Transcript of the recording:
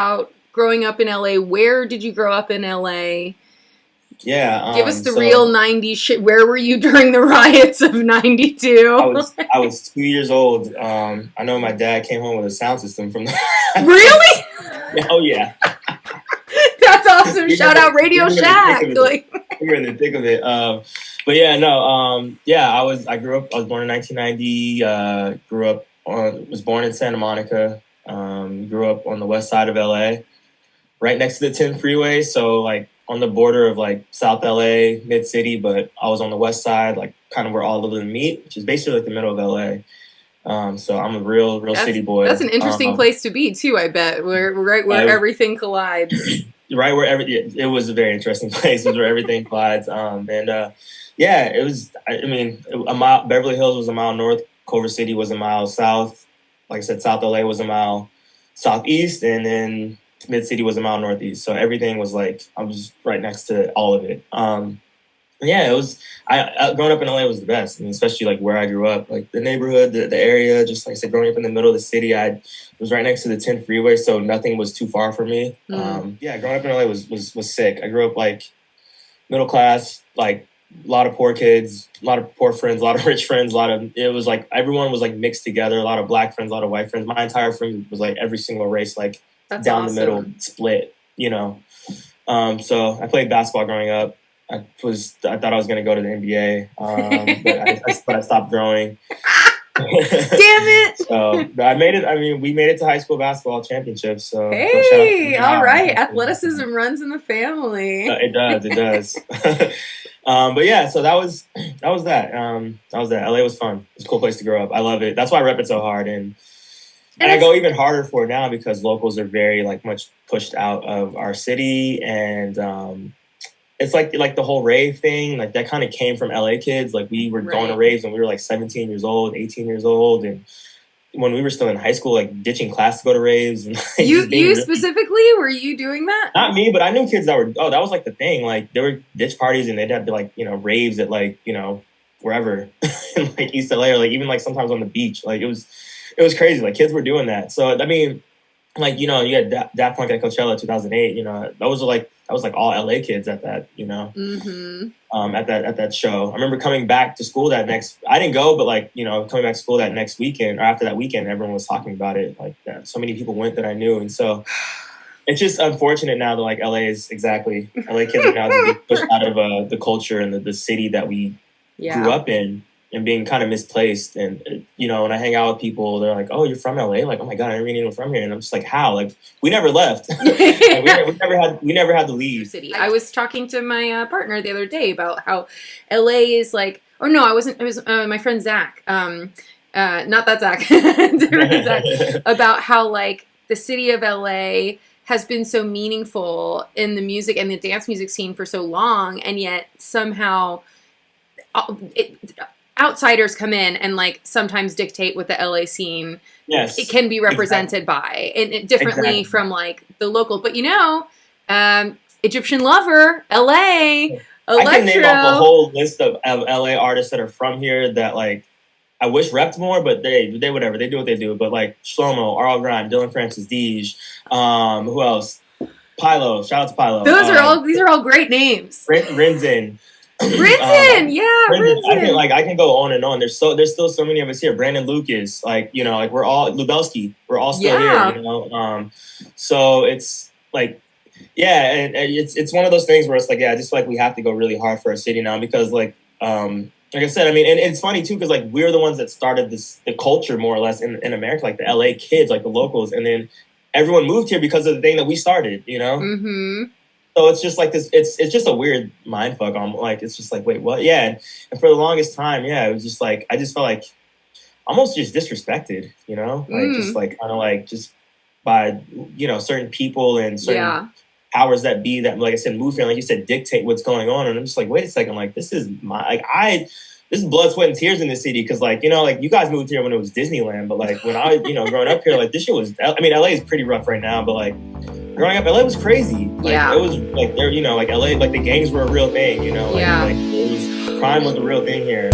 about growing up in LA. Where did you grow up in LA? Yeah. Give us the real 90s shit. Where were you during the riots of 92? I was 2 years old. I know my dad came home with a sound system from the Really? Oh yeah. That's awesome. Shout out Radio Shack. We were in the thick of it. But yeah, no. Yeah, I was born in 1990. Was born in Santa Monica. Grew up on the west side of LA, right next to the 10 freeway. So like on the border of like South LA, mid city, but I was on the west side, like kind of where all of them meet, which is basically like the middle of LA. So I'm a real city boy. That's an interesting place to be too, I bet. Right where everything collides. Right where it was a very interesting place. It was where everything collides. Yeah, it was. I mean, a mile. Beverly Hills was a mile north. Culver City was a mile south. Like I said, South LA was a mile southeast, and then Mid City was a mile northeast. So everything was like I was right next to all of it. Yeah, it was. Growing up in LA was the best. I mean, especially like where I grew up, like the neighborhood, the area. Just like I said, growing up in the middle of the city, I was right next to the 10 freeway, so nothing was too far for me. Yeah, growing up in LA was sick. I grew up like middle class, like a lot of poor kids, a lot of poor friends, a lot of rich friends, it was like everyone was like mixed together. A lot of black friends, a lot of white friends. My entire friend was like every single race, like That's down awesome. the middle, split. You know. So I played basketball growing up. I thought I was going to go to the NBA, but I stopped growing. Damn it! So I made it. I mean, we made it to high school basketball championships. So hey, all right, athleticism runs in the family. It does. But yeah, so that was that. LA was fun. It's a cool place to grow up. I love it. That's why I rep it so hard, and I go even harder for it now because locals are very like much pushed out of our city, and it's like the whole rave thing, like that kind of came from LA kids. Like we were going to raves when we were like 17 years old, 18 years old. And when we were still in high school, like ditching class to go to raves. And, like, you specifically, were you doing that? Not me, but I knew kids that was like the thing. Like there were ditch parties and they'd have like, raves at like, wherever in like East LA or like even like sometimes on the beach. Like it was crazy. Like kids were doing that. So, I mean, like, you had Daft Punk at Coachella 2008, that was like all LA kids at that, Mm-hmm. At that show. I remember coming back to school I didn't go, but like, coming back to school that next weekend or after that weekend, everyone was talking about it. Like that. So many people went that I knew. And so it's just unfortunate now that like LA kids are now being pushed out of the culture and the city that we grew up in. And being kind of misplaced. And, when I hang out with people, they're like, oh, you're from LA? Like, oh my God, I never knew you were from here. And I'm just like, how? Like, we never left. Like, we never had to leave. City. I was talking to my partner the other day about how LA is like, or no, I wasn't, it was my friend Zach. Not that Zach. Different Zach. About how like the city of LA has been so meaningful in the music and the dance music scene for so long. And yet somehow outsiders come in and like sometimes dictate what the LA scene it can be represented by, and differently from like the local. But Egyptian Lover, LA, Electro. I can name off a whole list of LA artists that are from here that like I wish repped more, but they whatever, they do what they do. But like Shlomo, R.L. Grime, Dylan Francis, Deej, who else? Pilo, shout out to Pilo. These are all great names. Rinzin. Rinzin. I can go on and on. There's still so many of us here. Brandon Lucas, like we're all Lubelski. We're all still here. So it's like, and it's one of those things where it's like, I just feel like we have to go really hard for our city now because like I said, I mean, and it's funny too because like we're the ones that started the culture more or less in America, like the LA kids, like the locals, and then everyone moved here because of the thing that we started. Mm-hmm. So it's just like this. It's just a weird mind fuck. I'm like, it's just like, wait, what? Yeah, and for the longest time, it was just like I just felt like almost just disrespected, like just like kind of like just by certain people and certain powers that be that, like I said, move here, like you said, dictate what's going on. And I'm just like, wait a second, like this is this is blood, sweat, and tears in this city because like like you guys moved here when it was Disneyland, but like when I growing up here, like this shit was. I mean, LA is pretty rough right now, but like. Growing up, LA was crazy. Like, it was like there, like LA, like the gangs were a real thing. Like it was crime was a real thing here.